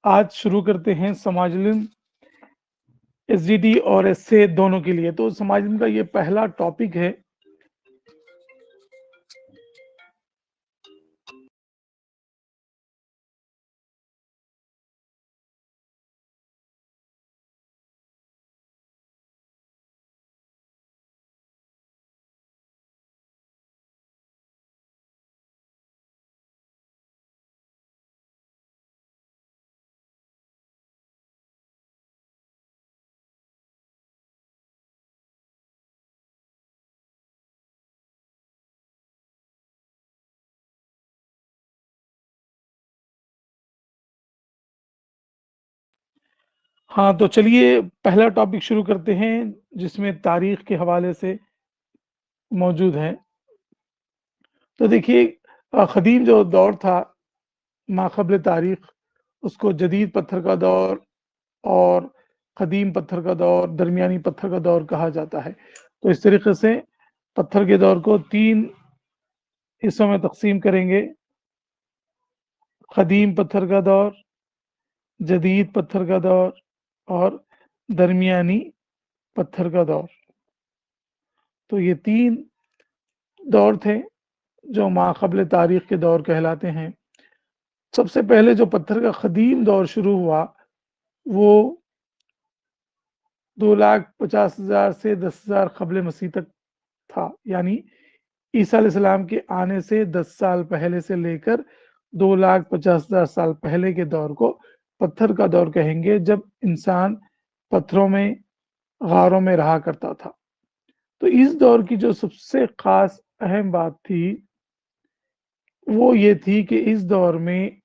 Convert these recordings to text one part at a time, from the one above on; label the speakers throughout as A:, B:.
A: आज शुरू करते हैं समाजलिम एसडीटी और एसए दोनों के लिए। तो समाजलिम का ये पहला टॉपिक है। हाँ, तो चलिए पहला टॉपिक शुरू करते हैं जिसमें तारीख के हवाले से मौजूद है। तो देखिए क़दीम जो दौर था माक़ाबिल तारीख, उसको जदीद पत्थर का दौर और क़दीम पत्थर का दौर, दरमियानी पत्थर का दौर कहा जाता है। तो इस तरीके से पत्थर के दौर को 3 हिस्सों में तक़सीम करेंगे। क़दीम पत्थर का दौर, जदीद पत्थर का दौर और दरमियानी पत्थर का दौर। तो ये 3 दौर थे जो माक़ाबिल तारीख़ के दौर कहलाते हैं। सबसे पहले जो पत्थर का क़दीम दौर शुरू हुआ, वो 2,50,000 से 10,000 क़ब्ल मसीह तक था। यानी ईसा अलैहिस्सलाम के आने से 10 साल पहले से लेकर 2,50,000 साल पहले के दौर को पत्थर का दौर कहेंगे, जब इंसान पत्थरों में, गारों में रहा करता था। तो इस दौर की जो सबसे ख़ास अहम बात थी, वो ये थी कि इस दौर में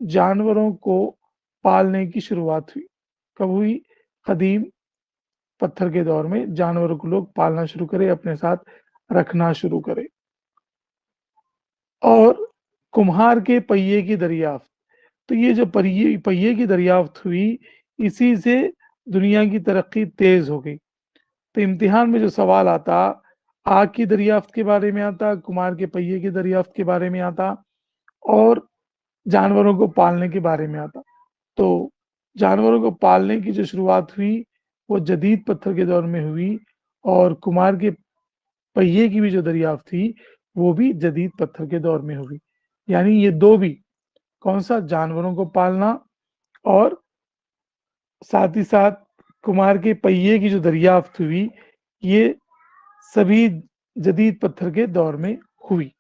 A: जानवरों को पालने की शुरुआत हुई। कब हुई? क़दीम पत्थर के दौर में जानवरों को लोग पालना शुरू करे, अपने साथ रखना शुरू करे। और कुम्हार के पहिए की दरियाफ्त, तो ये जो पहिए पहिए की दरियाफ्त हुई, इसी से दुनिया की तरक्की तेज़ हो गई। तो इम्तिहान में जो सवाल आता, आग की दरियाफ्त के बारे में आता, कुम्हार के पहिए की दरियाफ्त के बारे में आता और जानवरों को पालने के बारे में आता। तो जानवरों को पालने की जो शुरुआत हुई, वो जदीद पत्थर के दौर में हुई और कुम्हार के पहिए की भी जो दरियाफ्त थी, वो भी जदीद पत्थर के दौर में हुई। यानी ये 2 भी, कौन-सा? जानवरों को पालना और साथ ही साथ कुम्हार के पहिए की जो दरियाफ्त हुई, ये सभी जदीद पत्थर के दौर में हुई।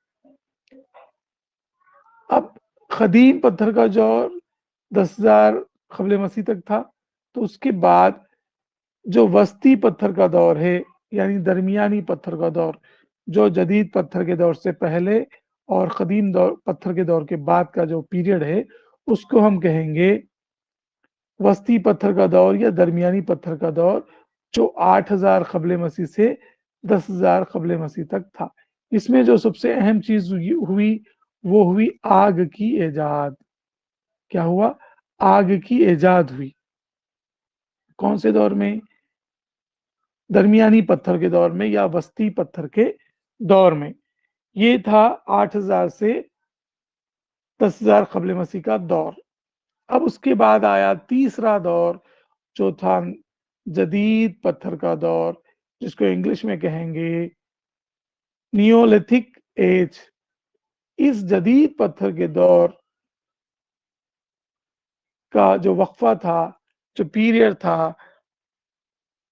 A: अब क़दीम पत्थर का दौर 10,000 क़ब्ल मसीह तक था। तो उसके बाद जो वस्ती पत्थर का दौर है, यानी दरमियानी पत्थर का दौर, जो जदीद पत्थर के दौर से पहले और क़दीम दौर पत्थर के दौर के बाद का जो पीरियड है, उसको हम कहेंगे वस्ती पत्थर का दौर या दरमियानी पत्थर का दौर, जो 8,000 क़ब्ल मसीह से 10,000 क़ब्ल मसीह तक था। इसमें जो सबसे अहम चीज़ हुई, वो हुई आग की इजाद। क्या हुआ? आग की इजाद हुई। कौन से दौर में? दरमियानी पत्थर के दौर में या वस्ती पत्थर के दौर में। ये था 8,000 से 10,000 क़ब्ल मसीह का दौर। अब उसके बाद आया तीसरा दौर, जो था जदीद पत्थर का दौर, जिसको इंग्लिश में कहेंगे नियोलिथिक एज। इस जदीद पत्थर के दौर का जो वक़्फ़ा था, जो पीरियड था,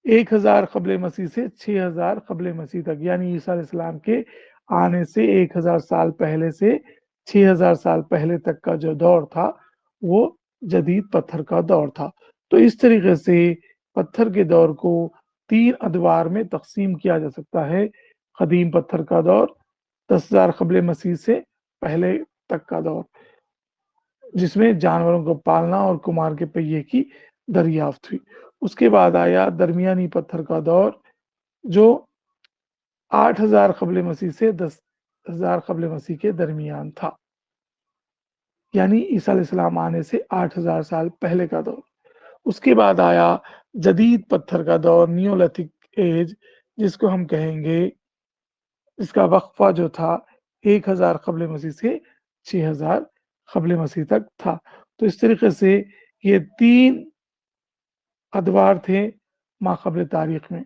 A: 1000 क़ब्ल मसीह से 6000 क़ब्ल मसीह तक, यानी ईसा अलैहिस्सलाम के आने से 1000 साल पहले से 6000 साल पहले तक का जो दौर था, वो जदीद पत्थर का दौर था। तो इस तरीके से पत्थर के दौर को 3 अदवार में तक़सीम किया जा सकता है। क़दीम पत्थर का दौर, 10,000 क़ब्ल मसीह से पहले तक का दौर, जिसमें जानवरों को पालना और कुम्हार के पहिए की दरियाफ्त हुई। उसके बाद आया दरमियानी पत्थर का दौर, जो 8,000 क़ब्ल मसीह से 10,000 क़ब्ल मसीह के दरमियान था। यानी ईसा अलैहिस्सलाम आने से 8,000 साल पहले का दौर। उसके बाद आया जदीद पत्थर का दौर, नियोलिथिक एज, जिसको हम कहेंगे, इसका वक़्फ़ा जो था 1000 क़ब्ल मसीह से 6000 क़ब्ल मसीह तक था। तो इस तरीके से ये 3 अदवार थे माक़ाबिल तारीख में।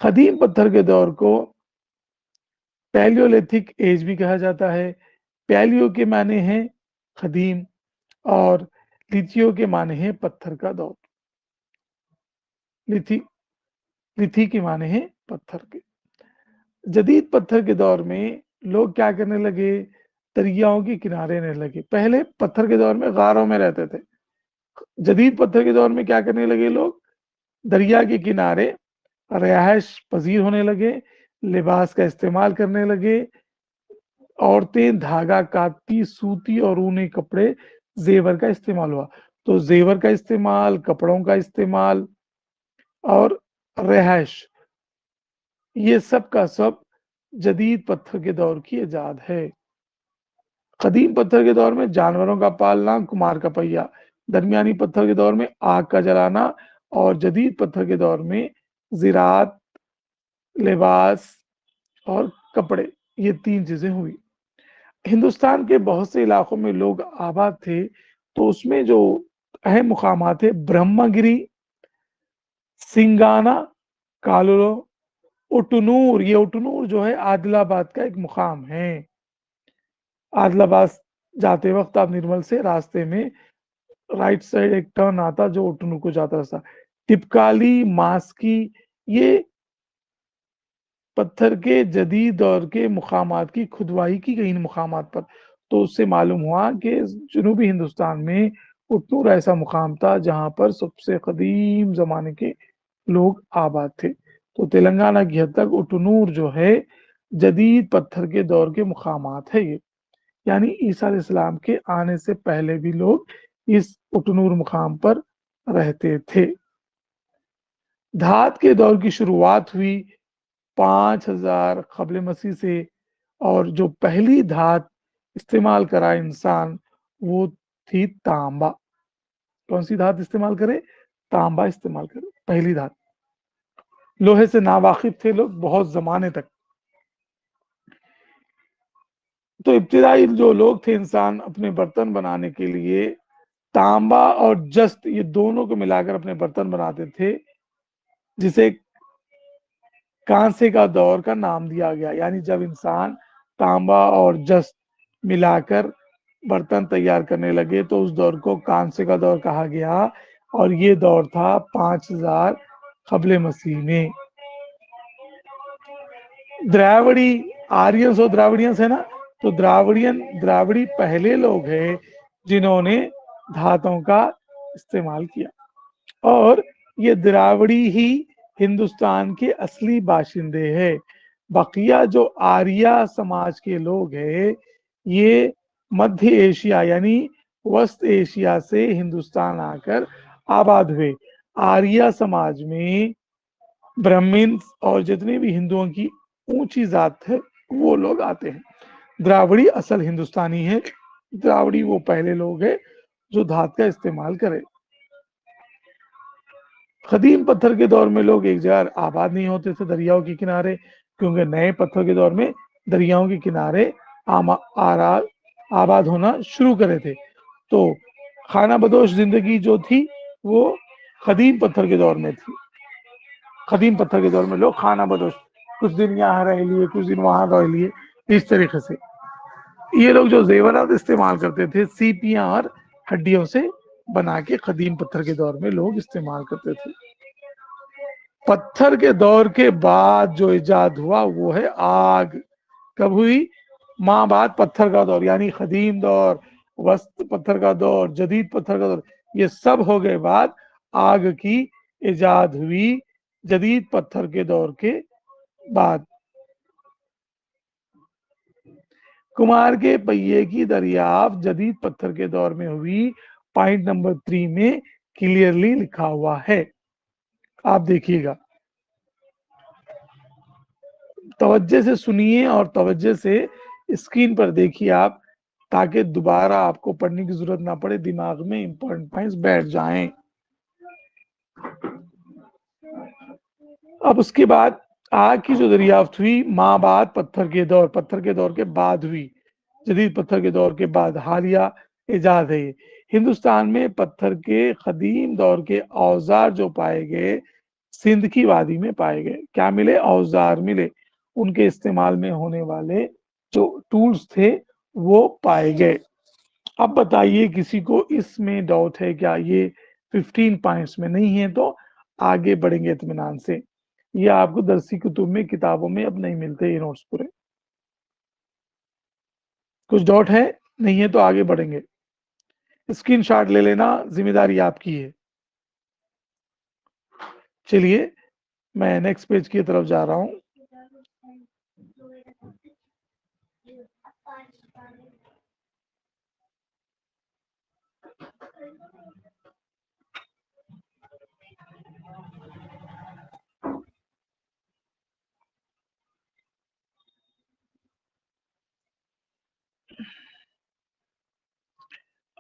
A: कदीम पत्थर के दौर को पैलियोलिथिक एज भी कहा जाता है। पैलियो के माने हैं कदीम और लिथियो के माने हैं पत्थर का दौर। लिथी के माने हैं पत्थर के। जदीद पत्थर के दौर में लोग क्या करने लगे, दरियाओं के किनारे रहने लगे। पहले पत्थर के दौर में गारों में रहते थे। जदीद पत्थर के दौर में क्या करने लगे लोग, दरिया के किनारे रिहायश पजीर होने लगे, लिबास का इस्तेमाल करने लगे। औरतें धागा काटती, सूती और ऊनी कपड़े, जेवर का इस्तेमाल हुआ। तो जेवर का इस्तेमाल, कपड़ों का इस्तेमाल और रिहायश, ये सब का सब जदीद पत्थर के दौर की इजाद है। कदीम पत्थर के दौर में जानवरों का पालना, कुम्हार का पहिया। दरमियानी पत्थर के दौर में आग का जलाना और जदीद पत्थर के दौर में ज़िराअत, लिबास और कपड़े, ये 3 चीज़ें हुई। हिंदुस्तान के बहुत से इलाकों में लोग आबाद थे, तो उसमें जो अहम मुकामात थे, ब्रह्मगिरी, सिंगाना, कालोलो, उटनूर। ये उटनूर जो है आदिलाबाद का एक मुकाम है। आदिलाबाद जाते वक्त आप निर्मल से रास्ते में राइट साइड एक टर्न आता जो उटनूर को जाता रास्ता। टिपकाली, मास्की, ये पत्थर के जदीद दौर के मुकामात की खुदवाई की गई इन मुकामात पर। तो उससे मालूम हुआ कि जनूबी हिंदुस्तान में उटनूर ऐसा मुकाम था जहाँ पर सबसे कदीम ज़माने के लोग आबाद थे। तो तेलंगाना की हद तक उटनूर जो है जदीद पत्थर के दौर के मुकामात है ये। यानी ईसा अलैहिस्सलाम के आने से पहले भी लोग इस उटनूर मुकाम पर रहते थे। धात के दौर की शुरुआत हुई 5000 क़ब्ल मसीह से और जो पहली धात इस्तेमाल करा इंसान वो थी तांबा। कौन सी धात इस्तेमाल करे? तांबा इस्तेमाल करे, पहली धात। लोहे से नावाकिफ थे लोग बहुत ज़माने तक। तो इब्तिदाई जो लोग थे इंसान अपने बर्तन बनाने के लिए तांबा और जस्त ये दोनों को मिलाकर अपने बर्तन बनाते थे, जिसे कांसे का दौर का नाम दिया गया। यानी जब इंसान तांबा और जस्त मिलाकर बर्तन तैयार करने लगे तो उस दौर को कांसे का दौर कहा गया और ये दौर था 5000 क़ब्ल मसीह में। द्राविड़ी, आर्यंस और द्राविडियंस है ना, तो द्राविड़ी पहले लोग हैं जिन्होंने धातों का इस्तेमाल किया और ये द्राविड़ी ही हिंदुस्तान के असली बाशिंदे हैं। बकिया जो आर्या समाज के लोग हैं ये मध्य एशिया यानी वस्त एशिया से हिंदुस्तान आकर आबाद हुए। आर्या समाज में ब्राह्मण और जितने भी हिंदुओं की ऊंची जात है वो लोग आते हैं। द्राविड़ी असल हिंदुस्तानी है। द्राविड़ी वो पहले लोग हैं जो धात का इस्तेमाल करें। कदीम पत्थर के दौर में लोग एक जगह आबाद नहीं होते थे दरियाओं के किनारे, क्योंकि नए पत्थर के दौर में दरियाओं के किनारे आबाद होना शुरू करे थे। तो खाना बदोश जिंदगी जो थी वो कदीम पत्थर के दौर में थी। कदीम पत्थर के दौर में लोग खाना बदोश, कुछ दिन यहाँ रह लिए, कुछ दिन वहां रह लिए, इस तरीके से। ये लोग जो जेवरात इस्तेमाल करते थे सीपियां और हड्डियों से बना के कदीम पत्थर के दौर में लोग इस्तेमाल करते थे। पत्थर के दौर के बाद जो इजाद हुआ वो है आग। कब हुई? माँ बाद पत्थर का दौर यानी कदीम दौर, वस्त पत्थर का दौर, जदीद पत्थर का दौर, ये सब हो गए बाद आग की इजाद हुई जदीद पत्थर के दौर के बाद। कुमार के पहिए की दरियाफ्त जदीद पत्थर के दौर में हुई। पॉइंट नंबर 3 में क्लियरली लिखा हुआ है, आप देखिएगा, तवज्जो से सुनिए और तवज्जो से स्क्रीन पर देखिए आप, ताकि दोबारा आपको पढ़ने की जरूरत ना पड़े, दिमाग में इंपॉर्टेंट पॉइंट्स बैठ जाएं। अब उसके बाद आग की जो दरियाफ्त हुई माँ बाद पत्थर के दौर के बाद हुई, जदीद पत्थर के दौर के बाद हालिया इजाद है। हिंदुस्तान में पत्थर के कदीम दौर के औजार जो पाए गए सिंध की वादी में पाए गए। क्या मिले? औजार मिले। उनके इस्तेमाल में होने वाले जो टूल्स थे वो पाए गए। अब बताइए किसी को इसमें डाउट है क्या? ये 15 पॉइंट्स में नहीं है तो आगे बढ़ेंगे इत्मीनान से। ये आपको दरसी कुतुब में किताबों में अब नहीं मिलते ये नोट्स पूरे। कुछ डाउट है? नहीं है तो आगे बढ़ेंगे। स्क्रीनशॉट ले लेना, जिम्मेदारी आपकी है। चलिए मैं नेक्स्ट पेज की तरफ जा रहा हूं।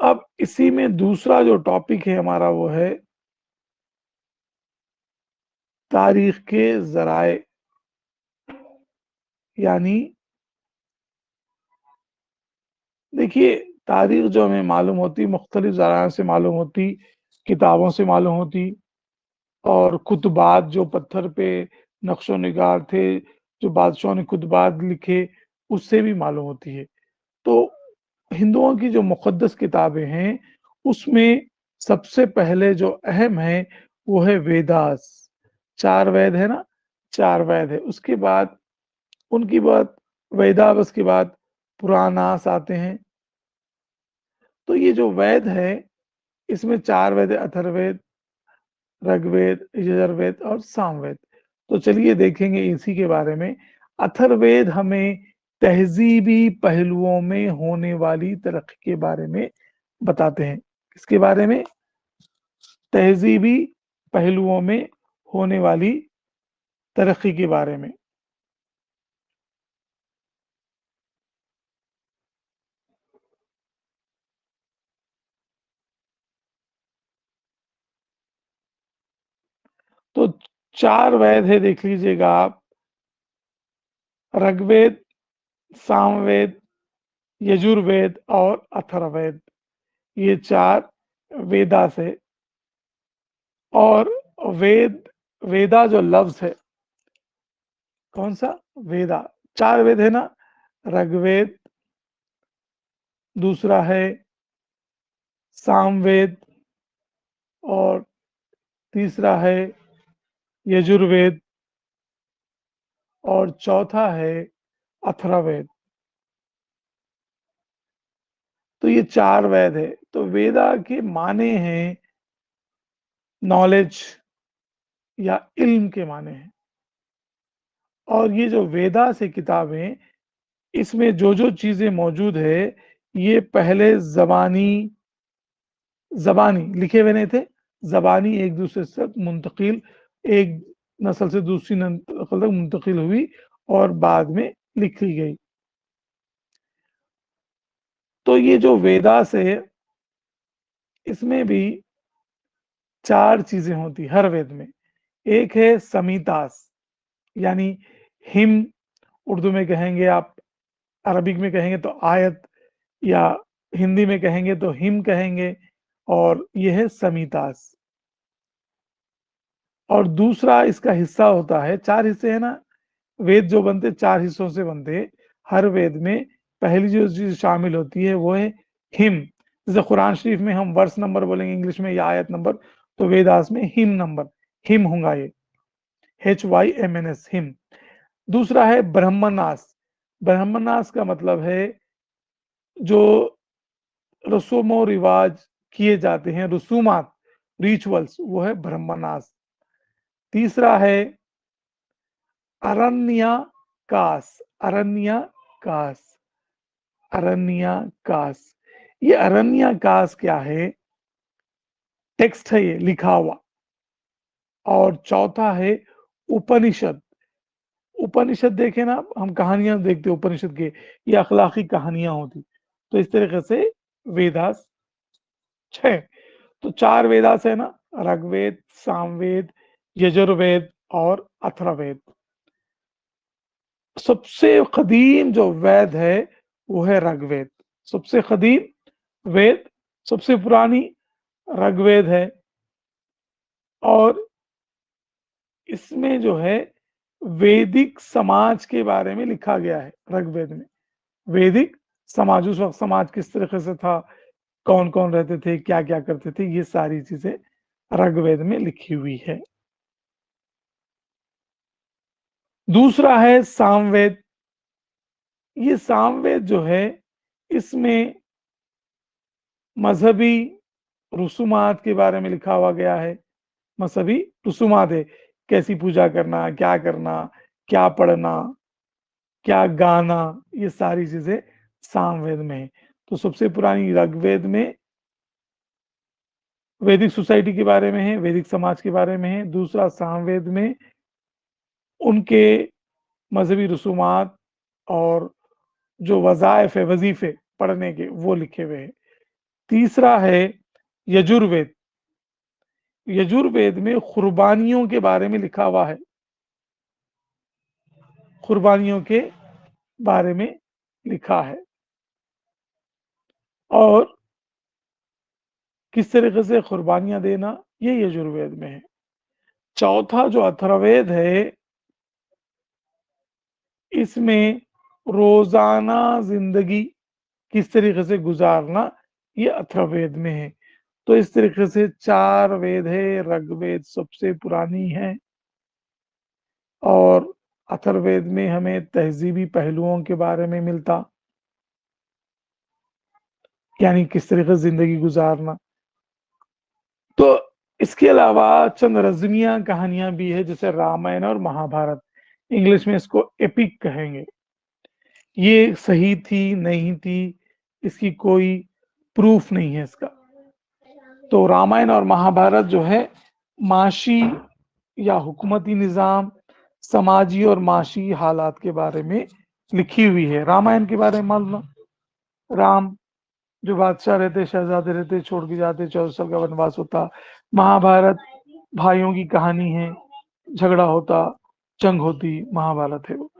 A: अब इसी में दूसरा जो टॉपिक है हमारा वो है तारीख के जराए, यानी देखिए तारीख जो हमें मालूम होती मुख्तलिफ जराए से मालूम होती, किताबों से मालूम होती और कुतुबात जो पत्थर पे नक्शो निगार थे, जो बादशाहों ने कुतुबात लिखे उससे भी मालूम होती है। तो हिंदुओं की जो मुक़द्दस किताबें हैं, उसमें सबसे पहले जो अहम है, वो है वेदास। 4 वेद है ना? 4 वेद है। उसके बाद उनकी बात वेदास के बाद पुराणास आते हैं। तो ये जो वेद है, इसमें 4 वेद है, अथर्ववेद, ऋग्वेद, यजुर्वेद और सामवेद। तो चलिए देखेंगे इसी के बारे में। अथर्ववेद हमें तहज़ीबी पहलुओं में होने वाली तरक्की के बारे में बताते हैं। किसके बारे में? तहज़ीबी पहलुओं में होने वाली तरक्की के बारे में। तो 4 वेद है, देख लीजिएगा आप। ऋग्वेद, सामवेद, यजुर्वेद और अथर्ववेद। ये 4 वेदास है। और वेद, वेदा जो लफ्ज़ है, कौन सा? वेदा। 4 वेद है ना? ऋग्वेद, दूसरा है सामवेद और तीसरा है यजुर्वेद और चौथा है अथर्ववेद। तो ये 4 वेद है। तो वेदा के माने हैं नॉलेज या इल्म के माने हैं। और ये जो वेदा से किताबें, इसमें जो चीज़ें मौजूद है, ये पहले ज़बानी लिखे हुए नहीं थे। ज़बानी एक दूसरे से मुंतकिल, एक नस्ल से दूसरी नस्ल तक मुंतकिल हुई और बाद में लिखी गई। तो ये जो वेदास है, इसमें भी 4 चीज़ें होती हर वेद में। एक है संहितास, यानी हिम, उर्दू में कहेंगे आप, अरबिक में कहेंगे तो आयत, या हिंदी में कहेंगे तो हिम कहेंगे। और ये है संहितास। और दूसरा इसका हिस्सा होता है, 4 हिस्से हैं ना? वेद जो बनते 4 हिस्सों से बनते हैं। हर वेद में पहली जो चीज़ शामिल होती है वो है हिम। जैसे कुरान शरीफ में हम वर्स नंबर बोलेंगे इंग्लिश में या आयत नंबर, तो वेदास में हिम नंबर, हिम होगा ये, HYMNS, हिम। दूसरा है ब्रह्मनास। ब्रह्मनास का मतलब है जो रस्मो रिवाज किए जाते हैं, रसूमात, रिचुअल्स, वो है ब्रह्मनास। तीसरा है अरण्यकास। अरण्यकास, अरण्यकास। ये अरण्यकास क्या है? टेक्स्ट है ये लिखा हुआ। और चौथा है उपनिषद। उपनिषद देखे ना, हम कहानियां देखते उपनिषद के, ये अखलाकी कहानियां होती। तो इस तरीके से वेदास 6। तो 4 वेदास है ना? ऋग्वेद, सामवेद, यजुर्वेद और अथर्ववेद। सबसे कदीम जो वेद है वो है ऋग्वेद। सबसे कदीम वेद सबसे पुरानी ऋग्वेद है और इसमें जो है वैदिक समाज के बारे में लिखा गया है ऋग्वेद में। वैदिक समाज, उस वक़्त समाज किस तरीके से था, कौन-कौन रहते थे, क्या-क्या करते थे, ये सारी चीज़ें ऋग्वेद में लिखी हुई है। दूसरा है सामवेद। ये सामवेद जो है, इसमें मज़हबी रसूमात के बारे में लिखा हुआ गया है। मज़हबी रसूमात है, कैसी पूजा करना, क्या पढ़ना, क्या गाना, ये सारी चीज़ें सामवेद में है। तो सबसे पुरानी ऋग्वेद में वैदिक सोसाइटी के बारे में है, वैदिक समाज के बारे में है। दूसरा सामवेद में उनके मज़हबी रसूमात और जो वज़ाइफ है, वज़ीफ़े पढ़ने के, वो लिखे हुए हैं। तीसरा है यजुर्वेद। यजुर्वेद में कुर्बानियों के बारे में लिखा हुआ है। कुर्बानियों के बारे में लिखा है और किस तरीके से कुर्बानियाँ देना, ये यजुर्वेद में है। चौथा जो अथर्ववेद है, इसमें रोज़ाना ज़िंदगी किस तरीके से गुज़ारना, ये अथर्ववेद में है। तो इस तरीके से 4 वेद है, ऋग्वेद सबसे पुरानी है और अथर्ववेद में हमें तहज़ीबी पहलुओं के बारे में मिलता, यानी किस तरीके से ज़िंदगी गुज़ारना। तो इसके अलावा चंद रज़्मिया कहानियाँ भी है, जैसे रामायण और महाभारत। इंग्लिश में इसको एपिक कहेंगे। ये सही थी, नहीं थी, इसकी कोई प्रूफ नहीं है इसका। तो रामायण और महाभारत जो है, माशी या हुकूमती निज़ाम, समाजी और माशी हालात के बारे में लिखी हुई है। रामायण के बारे में मान लो, राम जो बादशाह रहते, शहज़ादे रहते, छोड़ के जाते, 14 साल का वनवास होता। महाभारत भाइयों की कहानी है, झगड़ा होता, जंग होती, महाभारत है वो।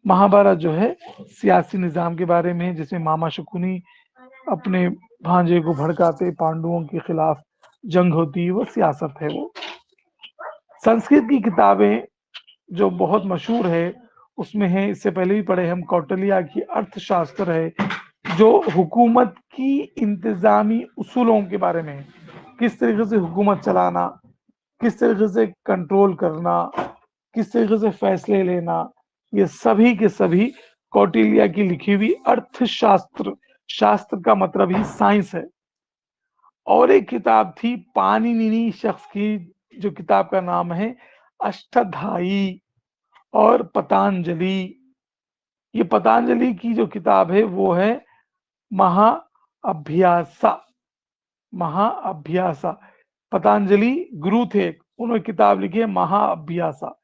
A: महाभारत जो है सियासी निज़ाम के बारे में है, जिसमें मामा शकुनी अपने भांजे को भड़काते, पांडवों के खिलाफ जंग होती, वो सियासत है वो। संस्कृत की किताबें जो बहुत मशहूर है, उसमें है, इससे पहले भी पढ़े हम, कौटिल्य की अर्थशास्त्र है, जो हुकूमत की इंतज़ामी उसूलों के बारे में है। किस तरीके से हुकूमत चलाना, किस तरीके से कंट्रोल करना, किस तरीके से फैसले लेना, ये सभी के सभी कौटिल्य की लिखी हुई अर्थशास्त्र, शास्त्र का मतलब ही साइंस है। और एक किताब थी पाणिनि शख्स की, जो किताब का नाम है अष्टाध्यायी और पतंजलि। ये पतंजलि की जो किताब है वो है महाअभ्यासा। महाअभ्यासा, पतंजलि गुरु थे, उन्होंने किताब लिखी है महाअभ्यासा।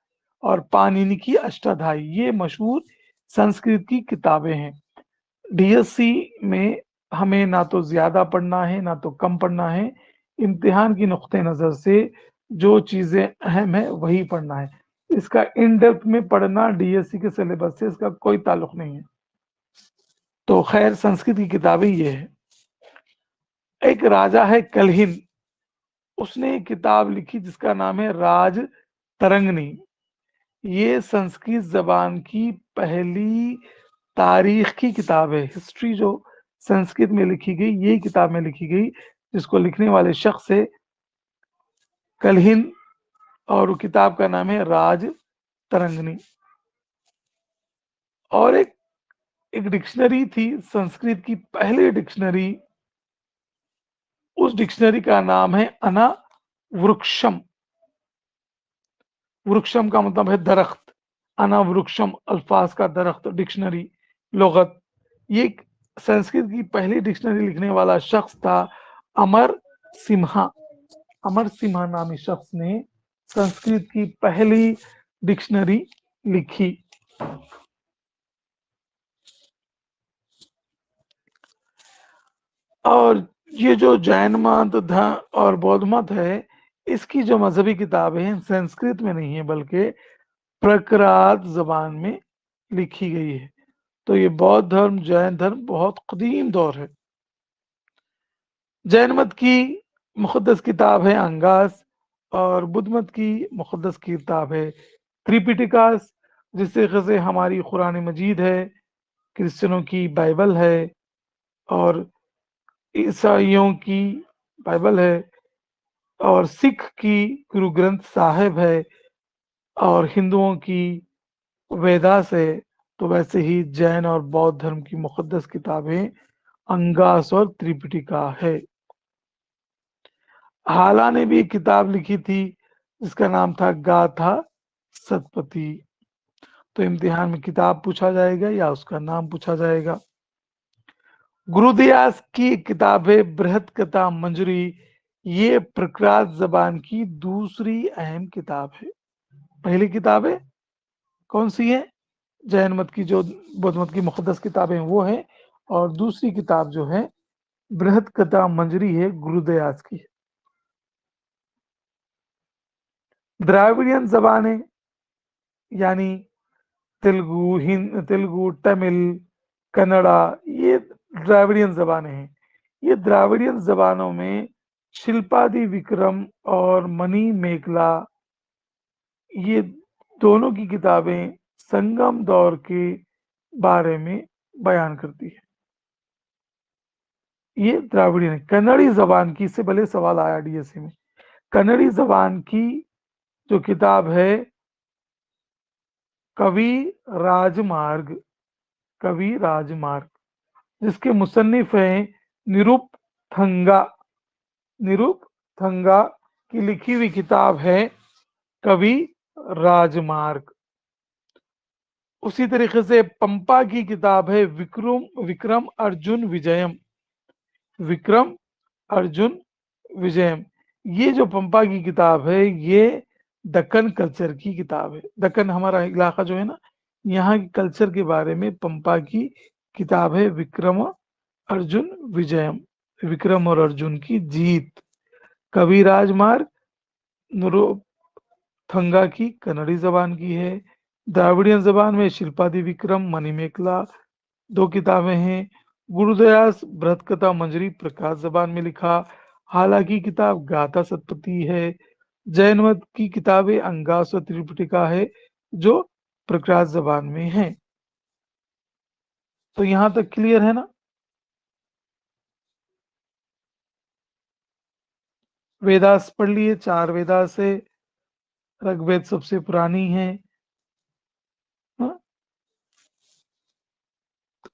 A: और पाणिनि की अष्टाध्यायी, ये मशहूर संस्कृत की किताबें हैं। डीएससी में हमें ना तो ज़्यादा पढ़ना है, ना तो कम पढ़ना है। इम्तिहान की नुक्ते नज़र से जो चीज़ें अहम है, वही पढ़ना है। इसका इन डेप्थ में पढ़ना डीएससी के सिलेबस से इसका कोई ताल्लुक नहीं है। तो खैर, संस्कृत की किताबें ये है। एक राजा है कलहिन, उसने एक किताब लिखी जिसका नाम है राज तरंगिणी। ये संस्कृत ज़बान की पहली तारीख की किताब है। हिस्ट्री जो संस्कृत में लिखी गई, ये किताब में लिखी गई, जिसको लिखने वाले शख्स है कलहिन, और वो किताब का नाम है राज तरंगिणी। और एक डिक्शनरी थी, संस्कृत की पहली डिक्शनरी, उस डिक्शनरी का नाम है अनावृक्षम। वृक्षम का मतलब है दरख्त, अनावृक्षम अल्फाज का दरख्त, डिक्शनरी, लुगत। ये संस्कृत की पहली डिक्शनरी लिखने वाला शख्स था अमर सिम्हा। अमर सिम्हा नामी शख्स ने संस्कृत की पहली डिक्शनरी लिखी। और ये जो जैन मत और बौद्ध मत है, इसकी जो मजहबी किताबें हैं संस्कृत में नहीं है, बल्कि प्राकृत जबान में लिखी गई है। तो ये बौद्ध धर्म, जैन धर्म बहुत कदीम दौर है। जैन मत की मुक़द्दस किताब है अंगास और बुद्ध मत की मुक़द्दस किताब है त्रिपिटकास, जिस तरीके से हमारी कुरान मजीद है, क्रिश्चियनों की बाइबल है और ईसाइयों की बाइबल है और सिख की गुरु ग्रंथ साहिब है और हिंदुओं की वेदास है, तो वैसे ही जैन और बौद्ध धर्म की मुक़द्दस किताबें अंगास और त्रिपिटिका है। हाला ने भी एक किताब लिखी थी जिसका नाम था गाथा सतपथी। तो इम्तिहान में किताब पूछा जाएगा या उसका नाम पूछा जाएगा। गुरुदयास की एक किताब है बृहत कथा मंजरी, ये प्रकृत जबान की दूसरी अहम किताब है। पहली किताब है कौन सी है? जैन मत की जो बौद्ध मत की मुक़द्दस किताबें वो है और दूसरी किताब जो है बृहत कथा मंजरी है गुरुदयास की। द्राविडियन जबानें यानी तेलुगु, तमिल, कन्नड़ा, ये द्राविडियन ज़बानें हैं। ये द्राविडियन ज़बानों में शिल्पादि विक्रम और मणि मेखला, ये दोनों की किताबें संगम दौर के बारे में बयान करती है। ये द्राविडियन है। कन्नड़ी ज़बान की, इससे पहले सवाल आया डीएससी में, कन्नड़ी ज़बान की जो किताब है कवि राजमार्ग, कवि राजमार्ग, जिसके मुसन्निफ हैं निरुपथंगा, निरुपथंगा की लिखी हुई किताब है कवि राजमार्ग। उसी तरीके से पंपा की किताब है विक्रम अर्जुन विजयम, विक्रम अर्जुन विजयम। ये जो पंपा की किताब है ये दक्कन कल्चर की किताब है। दक्कन हमारा इलाका जो है ना, यहाँ के कल्चर के बारे में पंपा की किताब है विक्रम अर्जुन विजयम, विक्रम और अर्जुन की जीत। कवि राजमार्ग नरोथंगा की कन्नड़ी जबान की है। द्राविडियन जबान में शिल्पादि विक्रम मणिमेखला दो किताबें हैं। गुरुदयास बृहत कथा मंजरी प्रकाश जबान में लिखा। हालांकि किताब गाथा सतपथी है। जैन मत की किताबें अंगास और त्रिपिटिका है जो प्रकाश जबान में है। तो यहाँ तक क्लियर है ना? वेदास पढ़ लिए, 4 वेदास है, ऋग्वेद सबसे पुरानी है। हाँ?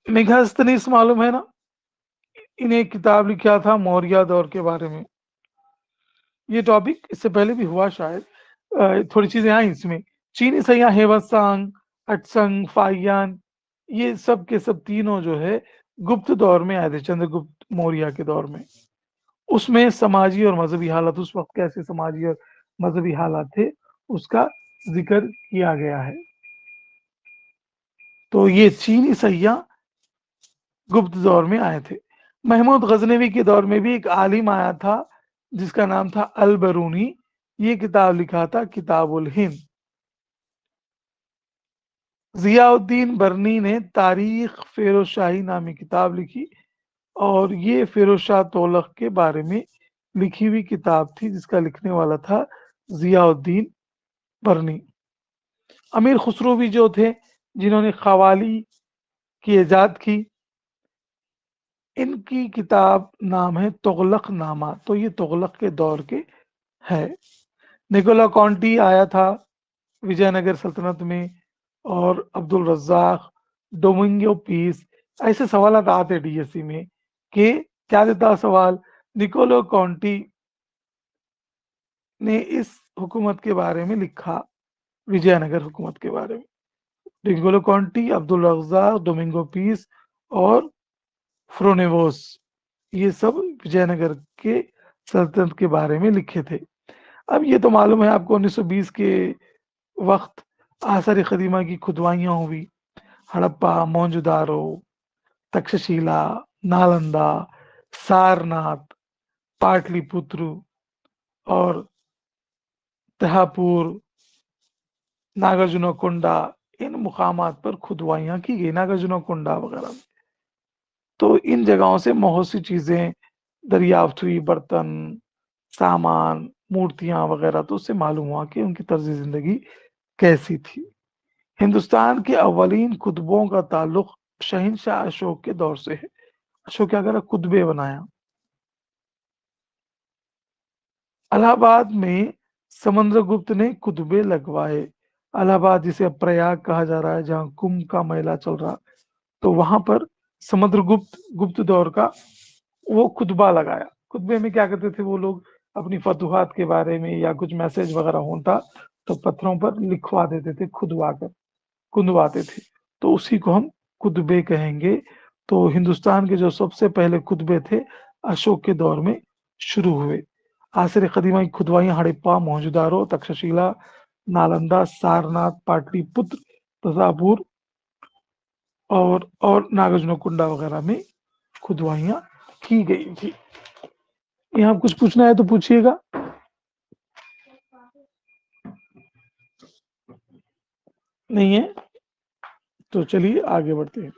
A: मेघास्तनीस मालूम है ना? इन्हें एक किताब लिखा था मौर्य दौर के बारे में। ये टॉपिक इससे पहले भी हुआ शायद, थोड़ी चीजें आई इसमें। चीनी सैया हेवत्सांग, अटसंग, फाहियान, ये सब के सब तीनों जो है गुप्त दौर में आए थे, चंद्रगुप्त मौर्य के दौर में। उसमें समाजी और मजहबी हालत, उस वक्त कैसे समाजी और मजहबी हालात थे उसका जिक्र किया गया है। तो ये चीनी सैया गुप्त दौर में आए थे। महमूद गजनवी के दौर में भी एक आलिम आया था जिसका नाम था अल बरूनी, ये किताब लिखा था किताबुल हिंद। जियाउद्दीन बरनी ने तारीख फेरोज शाही नामी किताब लिखी और ये फिरोज शाह तोलख के बारे में लिखी हुई किताब थी जिसका लिखने वाला था जियाउद्दीन बरनी। अमीर खुसरो भी जो थे जिन्होंने कवाली की ईजाद की, इनकी किताब नाम है तुगलक नामा, तो ये तुगलक के दौर के है। निकोला कॉन्टी आया था विजयनगर सल्तनत में और अब्दुल रज्जाक, डोमिंगो पीस। ऐसे सवाल आते डीएससी में कि क्या देता सवाल, निकोलो कॉन्टी ने इस हुकूमत के बारे में लिखा, विजयनगर हुकूमत के बारे में। Niccolo Conti, Abdul Razzaq, Domingo Paes और फ्रोनेवोस, ये सब विजयनगर के सल्तनत के बारे में लिखे थे। अब ये तो मालूम है आपको 1920 के वक्त आसार कदीमा की खुदवाइयाँ हुई, हड़प्पा, मोहनजोदारो, तक्षशिला, नालंदा, सारनाथ, पाटलिपुत्र और तहापुर, नागार्जुनकोंडा, इन मुकामात पर खुदवाइयाँ की गई, नागार्जुनकोंडा वगैरह। तो इन जगहों से बहुत सी चीजें दरियाफ्त हुई, बर्तन, सामान, मूर्तियां वगैरह, तो उससे मालूम हुआ कि उनकी तर्ज जिंदगी कैसी थी। हिंदुस्तान के अव्वलीन कुतुबों का ताल्लुक शहंशाह अशोक के दौर से है। अशोक क्या करा, कुतबे बनाया। इलाहाबाद में समुद्रगुप्त ने कुतबे लगवाए। इलाहाबाद जिसे अब प्रयाग कहा जा रहा है, जहाँ कुंभ का मेला चल रहा, तो वहां पर समुद्रगुप्त गुप्त दौर का वो खुतबा लगाया। खुतबे में क्या करते थे वो लोग, अपनी फतूहात के बारे में या कुछ मैसेज वगैरह होता तो पत्थरों पर लिखवा देते थे, खुदवा कर कुंदवाते थे, तो उसी को हम कुतबे कहेंगे। तो हिंदुस्तान के जो सबसे पहले कुतबे थे अशोक के दौर में शुरू हुए। आसर कदीमा की खुदवाइयाँ हड़प्पा, मोहनजोदारो, तक्षशिला, नालंदा, सारनाथ, पाटलिपुत्र, तंजावुर और नागार्जुनकोंडा वगैरह में खुदवाइयाँ की गई थी। यहाँ कुछ पूछना है तो पूछिएगा। नहीं है तो चलिए आगे बढ़ते हैं।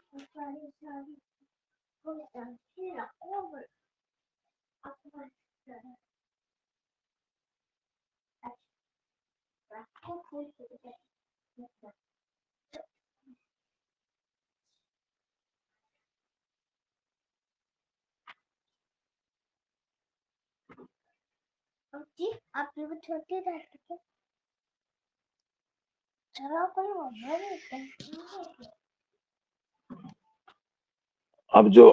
A: अब जो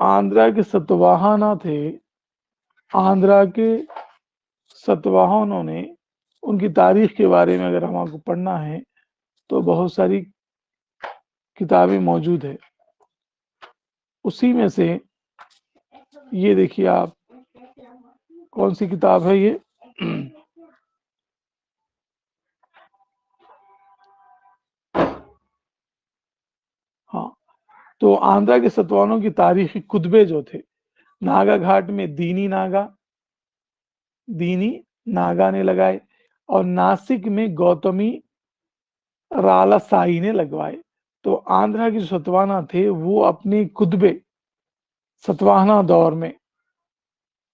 A: आंध्रा के सतवाहना थे, आंध्रा के सतवाहनों ने, उनकी तारीख के बारे में अगर हमको पढ़ना है तो बहुत सारी किताबें मौजूद है। उसी में से ये देखिए आप, कौन सी किताब है ये हाँ, तो आंध्रा के सतवाहनों की तारीखी कुतबे जो थे, नागा घाट में दीनी नागा ने लगाए, और नासिक में गौतमी रालासाई ने लगवाए। तो आंध्रा के जो सतवाहना थे वो अपने कुतबे सतवाहना दौर में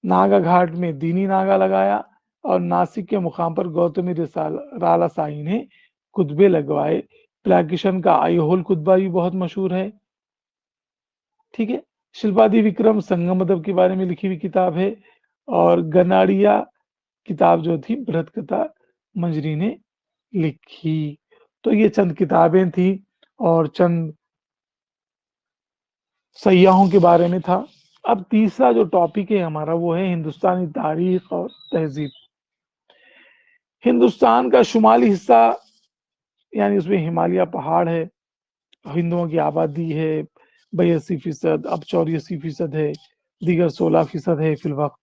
A: नागा घाट में दीनी नागा लगाया, और नासिक के मुकाम पर गौतमी रालासाई ने कुतबे लगवाए। प्लाकिशन का आईहोल कुतबा भी बहुत मशहूर है। ठीक है, शिल्पादि विक्रम संगमदब के बारे में लिखी हुई किताब है, और गनाड़िया किताब जो थी बृहत कथा मंजरी ने लिखी। तो ये चंद किताबें थी और चंद सयाहों के बारे में था। अब तीसरा जो टॉपिक है हमारा वो है हिंदुस्तानी तारीख और तहजीब। हिंदुस्तान का शुमाली हिस्सा, यानी उसमें हिमालय पहाड़ है, हिंदुओं की आबादी है 82%, अब 84% है, दीगर 16% है फिलवक्त।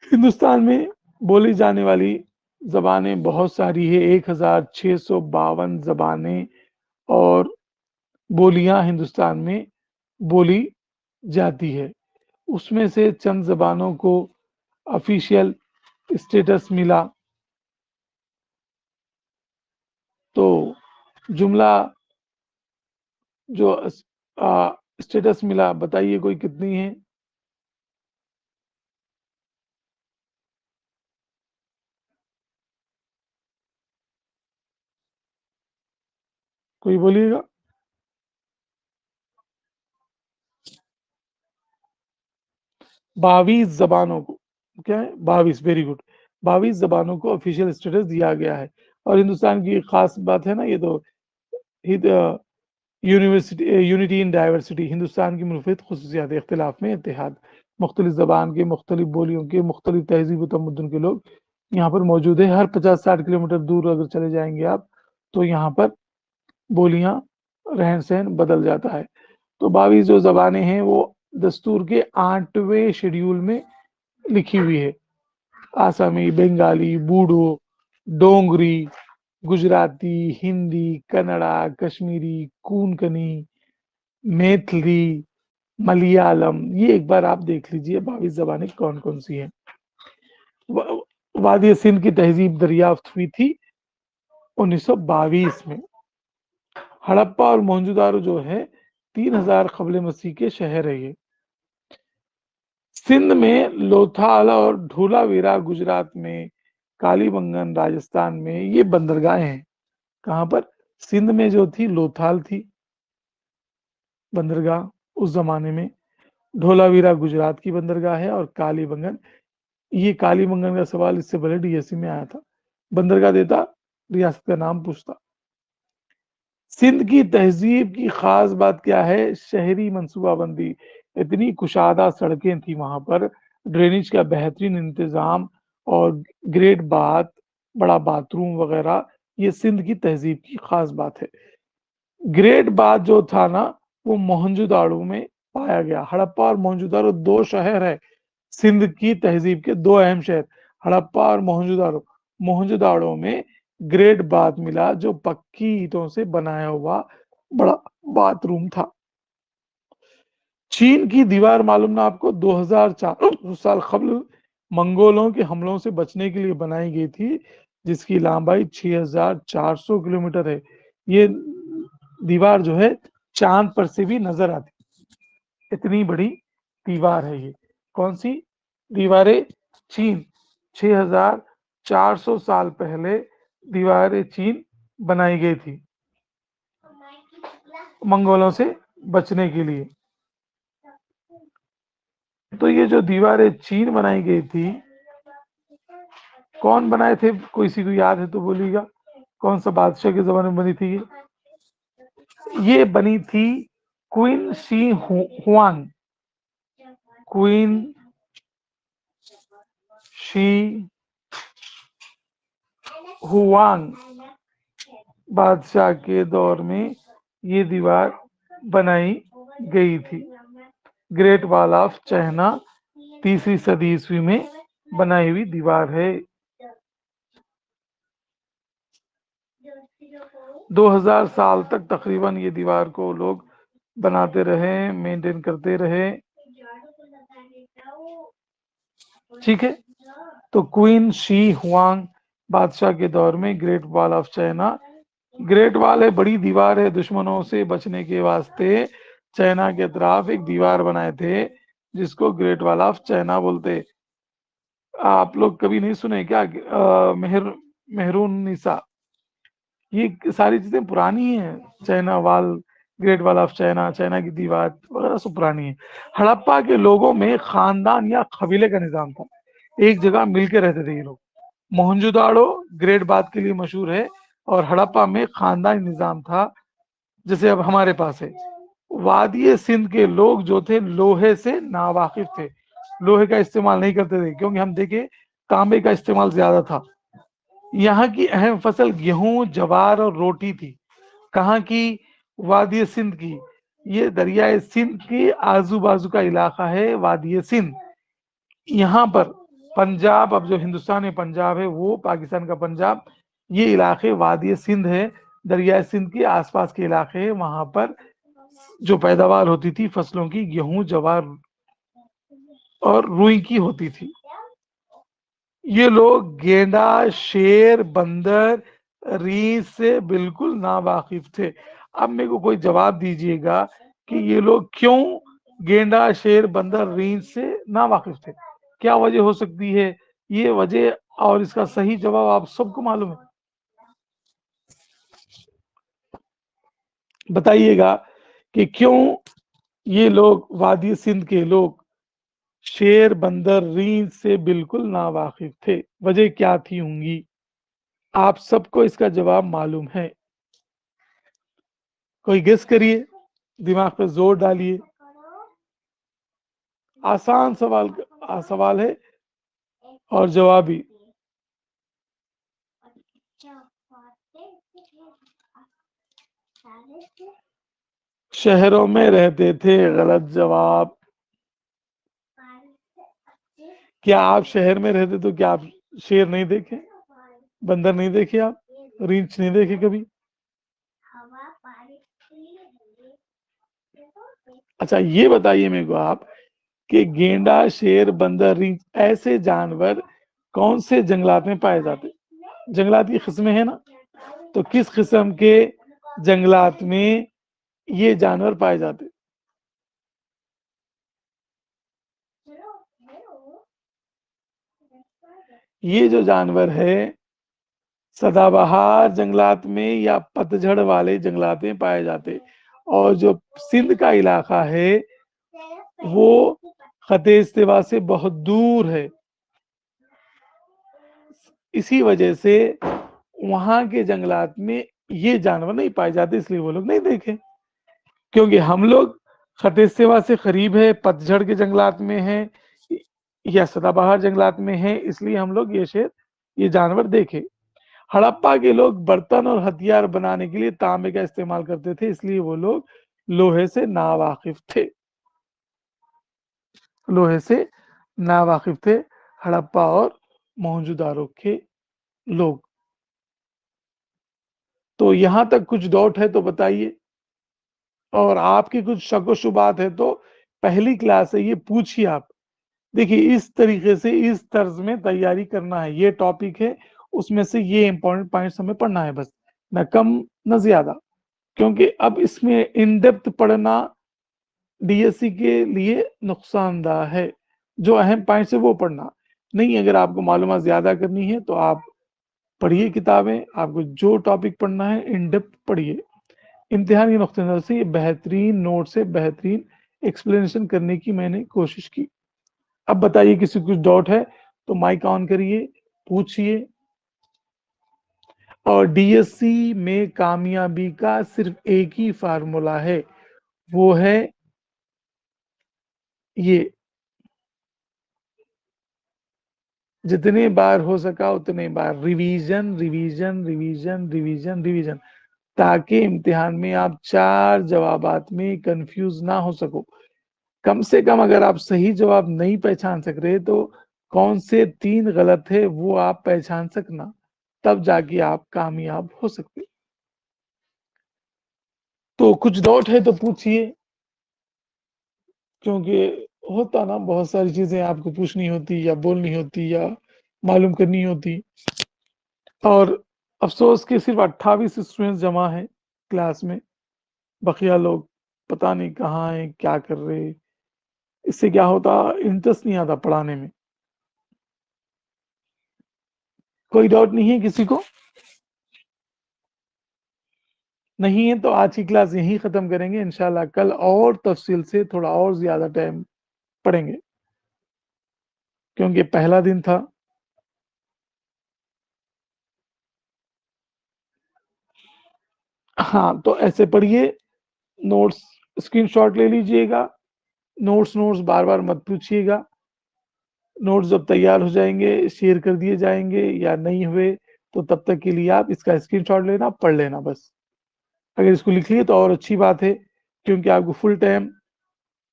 A: हिंदुस्तान में बोली जाने वाली जबानें बहुत सारी है, 1652 जबानें और बोलियां हिंदुस्तान में बोली जाती है। उसमें से चंद जबानों को ऑफिशियल स्टेटस मिला। तो जुमला जो स्टेटस मिला, बताइए कोई कितनी है? कोई बोलिएगा। 22 जबानों को, क्या है 22, वेरी गुड, 22 जबानों को ऑफिशियल स्टेटस दिया गया है। और हिंदुस्तान की खास बात है ना ये, तो university unity in diversity, Hindustan की मुल्फियत खसूसियात इख्तिलाफ में इत्तेहाद। मुख्तलिफ ज़बान के, मुख्तलिफ बोलियों के, मुख्तलिफ तहजीब तमद्दुन के लोग यहाँ पर मौजूद है। हर 50-60 किलोमीटर दूर अगर चले जाएंगे आप तो यहाँ पर बोलियां, रहन सहन बदल जाता है। तो 22 जो जबानें हैं वो दस्तूर के 8वें शेड्यूल में लिखी हुई है। आसामी, बंगाली, बूढ़ो, डोंगरी, गुजराती, हिंदी, कन्नड़ा, कश्मीरी, कोंकणी, मैथिली, मलयालम, ये एक बार आप देख लीजिए 22 जबानें कौन कौन सी हैं। वादी सिंध की तहजीब दरियाफ्त हुई थी 1922 में। हड़प्पा और मोहनजोदारो जो है 3000 कबल मसीह के शहर है ये। सिंध में लोथाल और धोलावीरा गुजरात में, कालीबंगन राजस्थान में, ये बंदरगाहें हैं। कहाँ पर? सिंध में जो थी लोथाल थी बंदरगाह उस जमाने में, धोलावीरा गुजरात की बंदरगाह है, और कालीबंगन, ये कालीबंगन का सवाल इससे पहले डीएससी में आया था। बंदरगाह देता, रियासत का नाम पूछता। सिंध की तहजीब की खास बात क्या है? शहरी मंसूबाबंदी, इतनी कुशादा सड़कें थी वहां पर, ड्रेनेज का बेहतरीन इंतजाम, और ग्रेट बाथ, बड़ा बाथरूम वगैरह, ये सिंध की तहजीब की खास बात है। ग्रेट बाथ जो था ना, वो मोहनजोदाड़ो में पाया गया। हड़प्पा और मोहनजोदाड़ो 2 शहर है सिंध की तहजीब के, 2 अहम शहर, हड़प्पा और मोहनजोदाड़ो। मोहनजोदाड़ो में ग्रेट बाथ मिला, जो पक्की ईंटों से बनाया हुआ बड़ा बाथरूम था। चीन की दीवार मालूम ना आपको? 2400 साल कबल मंगोलों के हमलों से बचने के लिए बनाई गई थी, जिसकी लंबाई 6400 किलोमीटर है। ये दीवार जो है चांद पर से भी नजर आती, इतनी बड़ी दीवार है ये। कौन सी दीवारें? चीन, 6400 साल पहले दीवारें चीन बनाई गई थी मंगोलों से बचने के लिए। तो ये जो दीवारें चीन बनाई गई थी, कौन बनाए थे? कोई किसी को याद है तो बोलिएगा, कौन सा बादशाह के जमाने में बनी थी ये बनी थी queen she Huang. Queen she Huang बादशाह के दौर में ये दीवार बनाई गई थी। ग्रेट वॉल ऑफ चाइना 3री सदी ईस्वी में बनाई हुई दीवार है। 2000 साल तक तकरीबन ये दीवार को लोग बनाते रहे, मेंटेन करते रहे। ठीक है, तो क्वीन शी हुआंग बादशाह के दौर में great wall of China, great wall है, बड़ी दीवार है, दुश्मनों से बचने के वास्ते चाइना के तरफ एक दीवार बनाए थे, जिसको ग्रेट वॉल ऑफ चाइना बोलते। आप लोग कभी नहीं सुने क्या? मेहरून निसा, ये सारी चीजें पुरानी हैं। China wall, great wall of China, China की दीवार वगैरह सब पुरानी है। हड़प्पा के लोगों में खानदान या कबीले का निजाम था, एक जगह मिलकर रहते थे ये लोग। मोहनजोदाड़ो ग्रेट बात के लिए मशहूर है, और हड़प्पा में खानदानी निजाम था, जैसे अब हमारे पास है। वादिये सिंध के लोग जो थे लोहे से नावाकिफ थे, लोहे का इस्तेमाल नहीं करते थे, क्योंकि हम देखे तांबे का इस्तेमाल ज्यादा था। यहाँ की अहम फसल गेहूं, जवार और रोटी थी। कहाँ की? वादी सिंध की। ये दरियाए सिंध के आजू बाजू का इलाका है वादी सिंध। यहाँ पर पंजाब, अब जो हिंदुस्तान में पंजाब है, वो पाकिस्तान का पंजाब, ये इलाके वादी सिंध है, दरियाए सिंध के आसपास के इलाके हैं। वहां पर जो पैदावार होती थी फसलों की, गेहूं, जवार और रुई की होती थी। ये लोग गेंडा, शेर, बंदर, रीछ से बिल्कुल नावाकिफ थे। अब मेरे को कोई जवाब दीजिएगा कि ये लोग क्यों गेंडा, शेर, बंदर, रीछ से नावाकिफ थे? क्या वजह हो सकती है? ये वजह और इसका सही जवाब आप सबको मालूम है, बताइएगा कि क्यों ये लोग, वादी सिंध के लोग, शेर, बंदर, रीछ से बिल्कुल नावाकिफ थे? वजह क्या थी होंगी? आप सबको इसका जवाब मालूम है? कोई गेस करिए, दिमाग पे जोर डालिए। आसान सवाल है और जवाब भी। शहरों में रहते थे, गलत जवाब। क्या आप शहर में रहते तो क्या आप शेर नहीं देखे, बंदर नहीं देखे, आप रीछ नहीं देखे कभी? अच्छा ये बताइए मेरे को आप कि गेंडा, शेर, बंदर, रीछ ऐसे जानवर कौन से जंगलात में पाए जाते? जंगलात की किस्में है ना, तो किस किस्म के जंगलात में ये जानवर पाए जाते। ये जो जानवर है सदाबहार जंगलात में या पतझड़ वाले जंगलात में पाए जाते, और जो सिंध का इलाका है वो खते इस्तिवा से बहुत दूर है। इसी वजह से वहां के जंगलात में ये जानवर नहीं पाए जाते, इसलिए वो लोग नहीं देखे। क्योंकि हम लोग खते इस्तिवा से करीब है, पतझड़ के जंगलात में है या सदाबहार जंगलात में है, इसलिए हम लोग ये जानवर देखे। हड़प्पा के लोग बर्तन और हथियार बनाने के लिए तांबे का इस्तेमाल करते थे, इसलिए वो लोग लोहे से नावाकिफ थे। लोहे से नावाकिफ थे हड़प्पा और मोहनजोदारो के लोग। तो यहां तक कुछ डाउट है तो बताइए, और आपकी कुछ शक व शुबात है तो पहली क्लास है ये पूछिए आप। देखिए इस तरीके से इस तर्ज में तैयारी करना है, ये टॉपिक है उसमें से ये इंपॉर्टेंट पॉइंट्स हमें पढ़ना है बस, न कम न ज्यादा। क्योंकि अब इसमें इन डेप्थ पढ़ना डीएससी के लिए नुकसानदाह है। जो अहम पॉइंट्स है वो पढ़ना नहीं, अगर आपको मालूमात ज्यादा करनी है तो आप पढ़िए किताबें, आपको जो टॉपिक पढ़ना है इन डेप्थ पढ़िए। इम्तिहान के नुक्ते नजर से ये बेहतरीन नोट से बेहतरीन एक्सप्लेनेशन करने की मैंने कोशिश की। अब बताइए किसी कुछ डाउट है तो माइक ऑन करिए, पूछिए। और डीएससी में कामयाबी का सिर्फ एक ही फार्मूला है, वो है ये, जितने बार हो सका उतने बार revision revision revision revision revision, ताकि इम्तिहान में आप 4 जवाबात में कंफ्यूज ना हो सको। कम से कम अगर आप सही जवाब नहीं पहचान सक रहे तो कौन से 3 गलत है वो आप पहचान सकना, तब जाके आप कामयाब हो सकते। तो कुछ डाउट है तो पूछिए, क्योंकि होता ना बहुत सारी चीजें आपको पूछनी होती या बोलनी होती या मालूम करनी होती। और अफसोस कि सिर्फ 28 स्टूडेंट्स जमा हैं क्लास में, बकिया लोग पता नहीं कहाँ हैं, क्या कर रहे। इससे क्या होता, इंटरेस्ट नहीं आता पढ़ाने में। कोई डाउट नहीं है किसी को? नहीं है तो आज की क्लास यहीं खत्म करेंगे, इंशाल्लाह कल और तफसील से थोड़ा और ज्यादा टाइम पढ़ेंगे, क्योंकि पहला दिन था। हाँ तो ऐसे पढ़िए, नोट्स स्क्रीनशॉट ले लीजिएगा, नोट्स नोट्स बार बार मत पूछिएगा। नोट्स जब तैयार हो जाएंगे शेयर कर दिए जाएंगे, या नहीं हुए तो तब तक के लिए आप इसका स्क्रीनशॉट लेना, पढ़ लेना बस। अगर इसको लिख लिए तो और अच्छी बात है, क्योंकि आपको फुल टाइम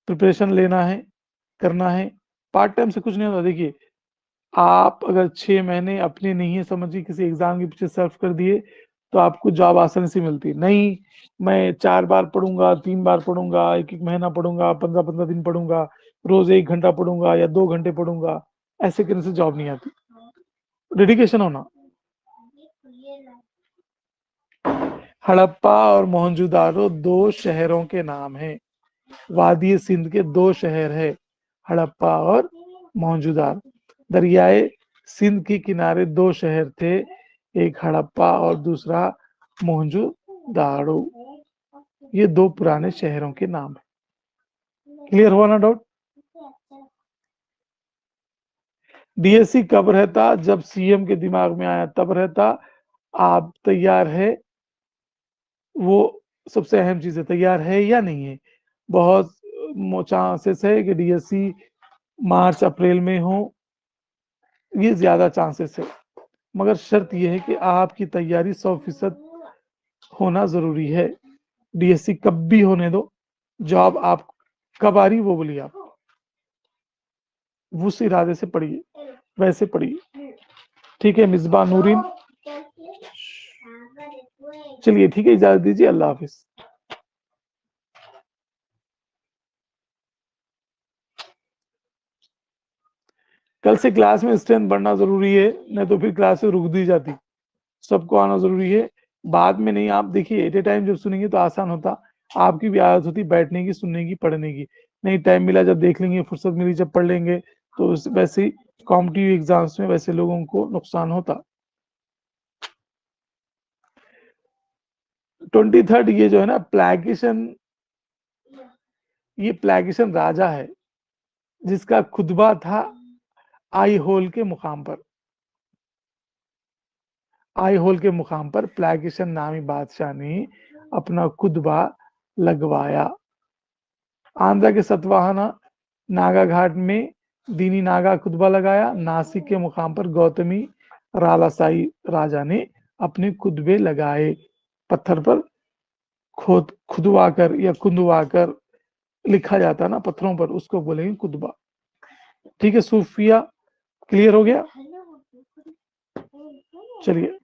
A: प्रिपरेशन लेना है, करना है। पार्ट टाइम से कुछ नहीं होता। देखिए आप अगर 6 महीने अपने नहीं है समझिए किसी एग्जाम के पीछे सर्व कर दिए तो आपको जॉब आसानी से मिलती नहीं। मैं 4 बार पढ़ूंगा, 3 बार पढ़ूंगा, एक एक महीना पढ़ूंगा, 15-15 दिन पढ़ूंगा, रोज 1 घंटा पढ़ूंगा या 2 घंटे पढ़ूंगा, ऐसे करने से जॉब नहीं आती। डेडिकेशन होना। हड़प्पा और मोहनजोदारो 2 शहरों के नाम हैं। वादी सिंध के 2 शहर है, हड़प्पा और मोहनजोदारो। दरियाए सिंध के किनारे 2 शहर थे, एक हड़प्पा और दूसरा मोहनजोदारो। ये 2 पुराने शहरों के नाम है। क्लियर हुआ ना डाउट? डीएससी कब रहता? जब सीएम के दिमाग में आया तब रहता। आप तैयार है? वो सबसे अहम चीज है, तैयार है या नहीं है। बहुत चांसेस है कि डीएससी मार्च अप्रैल में हो, ये ज्यादा चांसेस है। मगर शर्त यह है कि आपकी तैयारी 100% होना जरूरी है। डीएससी कब भी होने दो, जॉब आप कब आ रही वो बोलिए आप, उस इरादे से पढ़िए, वैसे पढ़िए। ठीक है मिसबा नूरिन, चलिए ठीक है, इजाजत दीजिए, अल्लाह हाफिज। कल से क्लास में स्ट्रेंथ बढ़ना जरूरी है, नहीं तो फिर क्लास से रुक दी जाती। सबको आना जरूरी है, बाद में नहीं। आप देखिए एट ए टाइम जब सुनेंगे तो आसान होता, आपकी भी आदत होती बैठने की, सुनने की, पढ़ने की। नहीं टाइम मिला जब देख लेंगे, फुर्सत मिली जब पढ़ लेंगे, तो वैसे ही कॉम्पिटिटिव एग्जाम्स में वैसे लोगों को नुकसान होता। 23rd ये जो है ना प्लैगिशन, ये प्लैगिशन राजा है जिसका खुतबा था आई होल के मुकाम पर। आई होल के मुकाम पर प्लैगिशन नामी बादशाह ने अपना खुतबा लगवाया। आंध्रा के सतवाहना नागा घाट में दीनी नागा खुतबा लगाया। नासिक के मुकाम पर गौतमी रालासाई राजा ने अपने खुतबे लगाए। पत्थर पर खोद खुदवा कर या कुंदवा कर लिखा जाता ना पत्थरों पर, उसको बोलेंगे खुतबा। ठीक है, सूफिया क्लियर हो गया। चलिए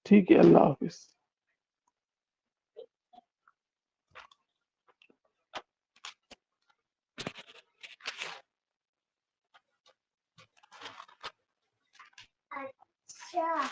A: ठीक है, अल्लाह हाफिज। अच्छा